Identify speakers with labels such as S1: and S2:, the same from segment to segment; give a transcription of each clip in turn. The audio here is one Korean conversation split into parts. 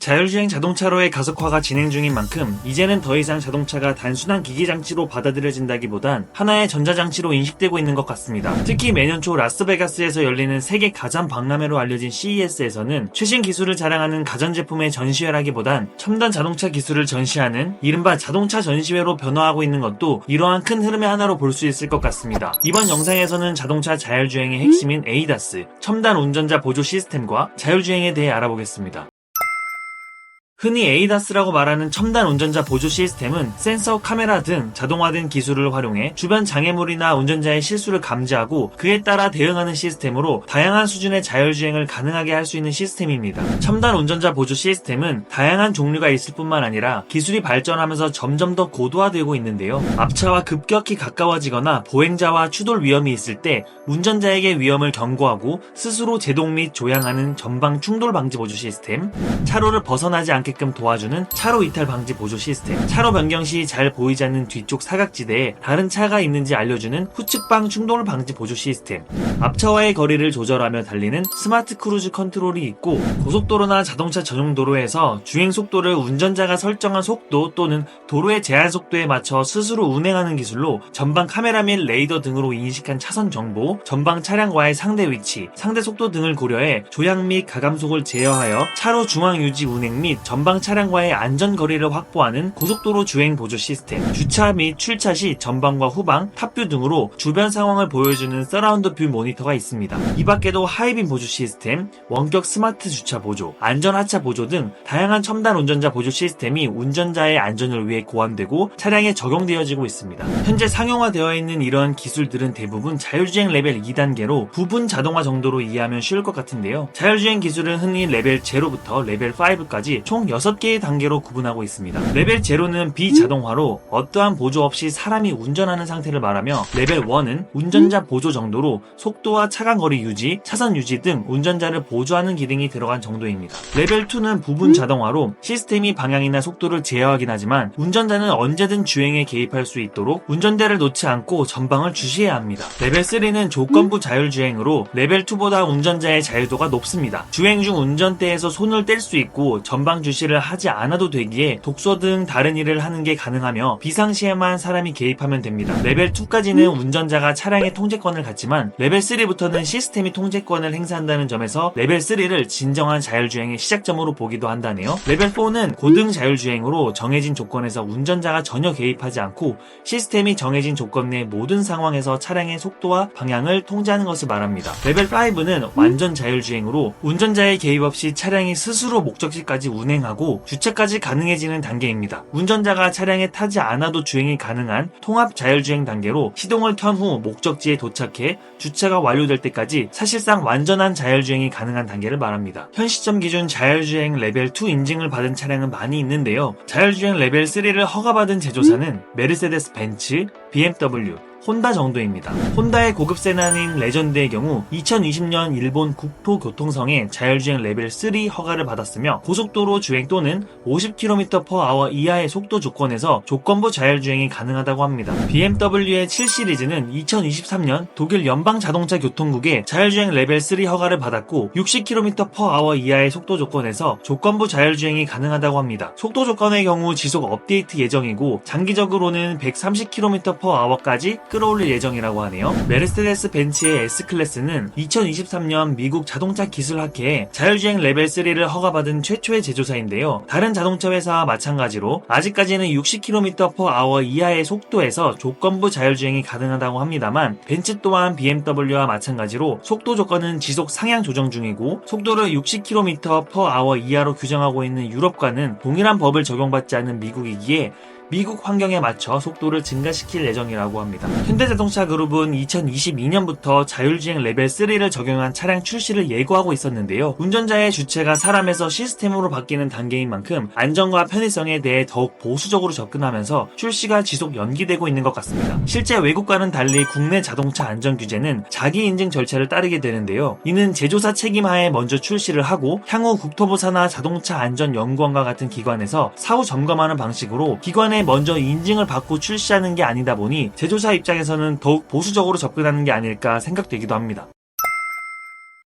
S1: 자율주행 자동차로의 가속화가 진행 중인 만큼 이제는 더 이상 자동차가 단순한 기기장치로 받아들여진다기보단 하나의 전자장치로 인식되고 있는 것 같습니다. 특히 매년 초 라스베가스에서 열리는 세계 가장 박람회로 알려진 CES에서는 최신 기술을 자랑하는 가전제품의 전시회라기보단 첨단 자동차 기술을 전시하는 이른바 자동차 전시회로 변화하고 있는 것도 이러한 큰 흐름의 하나로 볼 수 있을 것 같습니다. 이번 영상에서는 자동차 자율주행의 핵심인 ADAS, 첨단 운전자 보조 시스템과 자율주행에 대해 알아보겠습니다. 흔히 ADAS라고 말하는 첨단 운전자 보조 시스템은 센서, 카메라 등 자동화된 기술을 활용해 주변 장애물이나 운전자의 실수를 감지하고 그에 따라 대응하는 시스템으로 다양한 수준의 자율주행을 가능하게 할 수 있는 시스템입니다. 첨단 운전자 보조 시스템은 다양한 종류가 있을 뿐만 아니라 기술이 발전하면서 점점 더 고도화되고 있는데요. 앞차와 급격히 가까워지거나 보행자와 추돌 위험이 있을 때 운전자에게 위험을 경고하고 스스로 제동 및 조향하는 전방 충돌 방지 보조 시스템, 차로를 벗어나지 않게 도와주는 차로 이탈 방지 보조 시스템, 차로 변경 시 잘 보이지 않는 뒤쪽 사각지대에 다른 차가 있는지 알려주는 후측방 충돌 방지 보조 시스템, 앞차와의 거리를 조절하며 달리는 스마트 크루즈 컨트롤이 있고, 고속도로나 자동차 전용 도로에서 주행 속도를 운전자가 설정한 속도 또는 도로의 제한 속도에 맞춰 스스로 운행하는 기술로 전방 카메라 및 레이더 등으로 인식한 차선 정보, 전방 차량과의 상대 위치, 상대 속도 등을 고려해 조향 및 가감속을 제어하여 차로 중앙 유지 운행 및 전방 차량과의 안전거리를 확보하는 고속도로 주행 보조 시스템, 주차 및 출차 시 전방과 후방, 탑뷰 등으로 주변 상황을 보여주는 서라운드 뷰 모니터가 있습니다. 이 밖에도 하이빔 보조 시스템, 원격 스마트 주차 보조, 안전 하차 보조 등 다양한 첨단 운전자 보조 시스템이 운전자의 안전을 위해 고안되고 차량에 적용되어지고 있습니다. 현재 상용화되어 있는 이러한 기술들은 대부분 자율주행 레벨 2단계로 부분 자동화 정도로 이해하면 쉬울 것 같은데요. 자율주행 기술은 흔히 레벨 0부터 레벨 5까지 총 6개의 단계로 구분하고 있습니다. 레벨 0는 비자동화로 어떠한 보조 없이 사람이 운전하는 상태를 말하며, 레벨 1은 운전자 보조 정도로 속도와 차간 거리 유지, 차선 유지 등 운전자를 보조하는 기능이 들어간 정도입니다. 레벨 2는 부분 자동화로 시스템이 방향이나 속도를 제어하긴 하지만 운전자는 언제든 주행에 개입할 수 있도록 운전대를 놓지 않고 전방을 주시해야 합니다. 레벨 3는 조건부 자율주행으로 레벨 2보다 운전자의 자유도가 높습니다. 주행 중 운전대에서 손을 뗄 수 있고 전방 주시를 하지 않아도 되기에 독서 등 다른 일을 하는 게 가능하며 비상시에만 사람이 개입하면 됩니다. 레벨 2까지는 운전자가 차량의 통제권을 갖지만 레벨 3부터는 시스템이 통제권을 행사한다는 점에서 레벨 3를 진정한 자율주행의 시작점으로 보기도 한다네요. 레벨 4는 고등 자율주행으로 정해진 조건에서 운전자가 전혀 개입하지 않고 시스템이 정해진 조건 내 모든 상황에서 차량의 속도와 방향을 통제하는 것을 말합니다. 레벨 5는 완전 자율주행으로 운전자의 개입 없이 차량이 스스로 목적지까지 운행하고 주차까지 가능해지는 단계입니다. 운전자가 차량에 타지 않아도 주행이 가능한 통합 자율주행 단계로 시동을 켠 후 목적지에 도착해 주차가 완료될 때까지 사실상 완전한 자율주행이 가능한 단계를 말합니다. 현 시점 기준 자율주행 레벨 2 인증을 받은 차량은 많이 있는데요. 자율주행 레벨 3를 허가받은 제조사는 메르세데스 벤츠, BMW, 혼다 정도입니다. 혼다의 고급 세단인 레전드의 경우 2020년 일본 국토교통성의 자율주행 레벨 3 허가를 받았으며 고속도로 주행 또는 50km/h 이하의 속도 조건에서 조건부 자율주행이 가능하다고 합니다. BMW의 7 시리즈는 2023년 독일 연방자동차교통국의 자율주행 레벨 3 허가를 받았고 60km/h 이하의 속도 조건에서 조건부 자율주행이 가능하다고 합니다. 속도 조건의 경우 지속 업데이트 예정이고 장기적으로는 130km/h까지 끌어올릴 예정이라고 하네요. 메르세데스 벤츠의 S클래스는 2023년 미국 자동차 기술학회에 자율주행 레벨 3를 허가받은 최초의 제조사인데요. 다른 자동차 회사와 마찬가지로 아직까지는 60km/h 이하의 속도에서 조건부 자율주행이 가능하다고 합니다만 벤츠 또한 BMW와 마찬가지로 속도 조건은 지속 상향 조정 중이고 속도를 60km/h 이하로 규정하고 있는 유럽과는 동일한 법을 적용받지 않는 미국이기에 미국 환경에 맞춰 속도를 증가시킬 예정이라고 합니다. 현대자동차 그룹은 2022년부터 자율주행 레벨 3를 적용한 차량 출시를 예고하고 있었는데요. 운전자의 주체가 사람에서 시스템으로 바뀌는 단계인 만큼 안전과 편의성에 대해 더욱 보수적으로 접근하면서 출시가 지속 연기되고 있는 것 같습니다. 실제 외국과는 달리 국내 자동차 안전 규제는 자기 인증 절차를 따르게 되는데요. 이는 제조사 책임하에 먼저 출시를 하고 향후 국토부 산하 자동차 안전연구원과 같은 기관에서 사후 점검하는 방식으로 기관의 먼저 인증을 받고 출시하는 게 아니다 보니 제조사 입장에서는 더욱 보수적으로 접근하는 게 아닐까 생각되기도 합니다.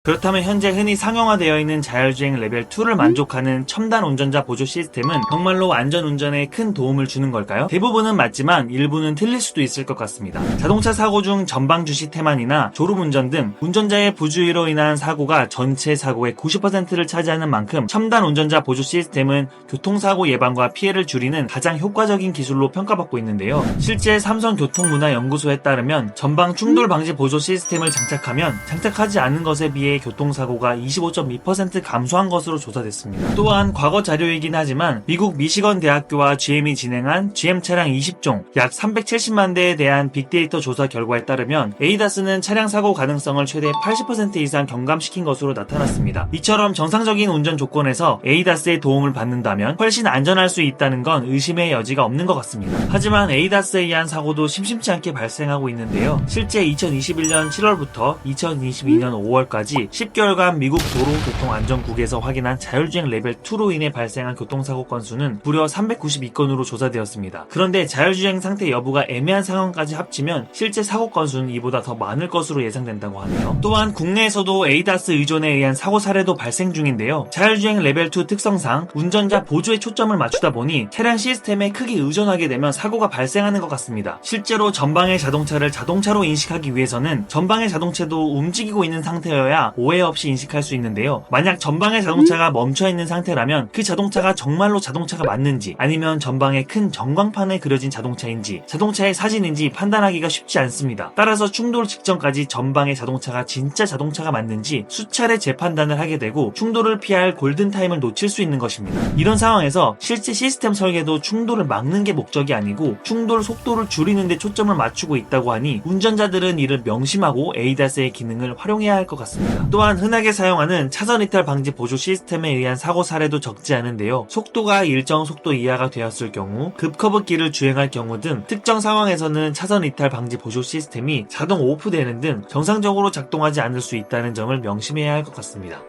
S1: 그렇다면 현재 흔히 상용화되어 있는 자율주행 레벨 2를 만족하는 첨단 운전자 보조 시스템은 정말로 안전운전에 큰 도움을 주는 걸까요? 대부분은 맞지만 일부는 틀릴 수도 있을 것 같습니다. 자동차 사고 중 전방 주시 태만이나 졸음운전 등 운전자의 부주의로 인한 사고가 전체 사고의 90%를 차지하는 만큼 첨단 운전자 보조 시스템은 교통사고 예방과 피해를 줄이는 가장 효과적인 기술로 평가받고 있는데요. 실제 삼성교통문화연구소에 따르면 전방 충돌 방지 보조 시스템을 장착하면 장착하지 않은 것에 비해 교통사고가 25.2% 감소한 것으로 조사됐습니다. 또한 과거 자료이긴 하지만 미국 미시건 대학교와 GM이 진행한 GM 차량 20종 약 370만 대에 대한 빅데이터 조사 결과에 따르면 ADAS는 차량 사고 가능성을 최대 80% 이상 경감시킨 것으로 나타났습니다. 이처럼 정상적인 운전 조건에서 ADAS의 도움을 받는다면 훨씬 안전할 수 있다는 건 의심의 여지가 없는 것 같습니다. 하지만 ADAS에 의한 사고도 심심치 않게 발생하고 있는데요. 실제 2021년 7월부터 2022년 5월까지 10개월간 미국 도로교통안전국에서 확인한 자율주행 레벨 2로 인해 발생한 교통사고 건수는 무려 392건으로 조사되었습니다. 그런데 자율주행 상태 여부가 애매한 상황까지 합치면 실제 사고 건수는 이보다 더 많을 것으로 예상된다고 하네요. 또한 국내에서도 ADAS 의존에 의한 사고 사례도 발생 중인데요. 자율주행 레벨 2 특성상 운전자 보조에 초점을 맞추다 보니 차량 시스템에 크게 의존하게 되면 사고가 발생하는 것 같습니다. 실제로 전방의 자동차를 자동차로 인식하기 위해서는 전방의 자동차도 움직이고 있는 상태여야 오해 없이 인식할 수 있는데요. 만약 전방의 자동차가 멈춰있는 상태라면 그 자동차가 정말로 자동차가 맞는지 아니면 전방에 큰 전광판에 그려진 자동차인지 자동차의 사진인지 판단하기가 쉽지 않습니다. 따라서 충돌 직전까지 전방의 자동차가 진짜 자동차가 맞는지 수차례 재판단을 하게 되고 충돌을 피할 골든타임을 놓칠 수 있는 것입니다. 이런 상황에서 실제 시스템 설계도 충돌을 막는 게 목적이 아니고 충돌 속도를 줄이는 데 초점을 맞추고 있다고 하니 운전자들은 이를 명심하고 ADAS의 기능을 활용해야 할 것 같습니다. 또한 흔하게 사용하는 차선 이탈 방지 보조 시스템에 의한 사고 사례도 적지 않은데요. 속도가 일정 속도 이하가 되었을 경우, 급커브길을 주행할 경우 등 특정 상황에서는 차선 이탈 방지 보조 시스템이 자동 오프되는 등 정상적으로 작동하지 않을 수 있다는 점을 명심해야 할 것 같습니다.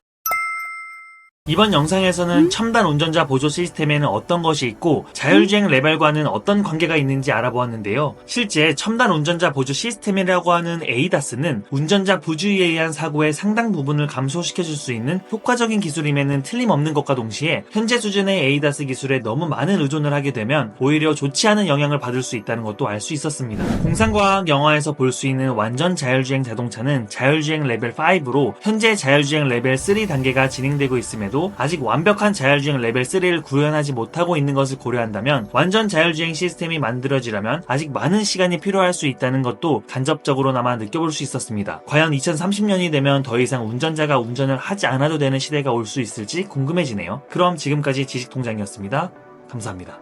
S1: 이번 영상에서는 첨단 운전자 보조 시스템에는 어떤 것이 있고 자율주행 레벨과는 어떤 관계가 있는지 알아보았는데요. 실제 첨단 운전자 보조 시스템이라고 하는 ADAS는 운전자 부주의에 의한 사고의 상당 부분을 감소시켜줄 수 있는 효과적인 기술임에는 틀림없는 것과 동시에 현재 수준의 ADAS 기술에 너무 많은 의존을 하게 되면 오히려 좋지 않은 영향을 받을 수 있다는 것도 알 수 있었습니다. 공상과학 영화에서 볼 수 있는 완전 자율주행 자동차는 자율주행 레벨 5로 현재 자율주행 레벨 3 단계가 진행되고 있음에도 아직 완벽한 자율주행 레벨 3를 구현하지 못하고 있는 것을 고려한다면 완전 자율주행 시스템이 만들어지려면 아직 많은 시간이 필요할 수 있다는 것도 간접적으로나마 느껴볼 수 있었습니다. 과연 2030년이 되면 더 이상 운전자가 운전을 하지 않아도 되는 시대가 올 수 있을지 궁금해지네요. 그럼 지금까지 지식통장이었습니다. 감사합니다.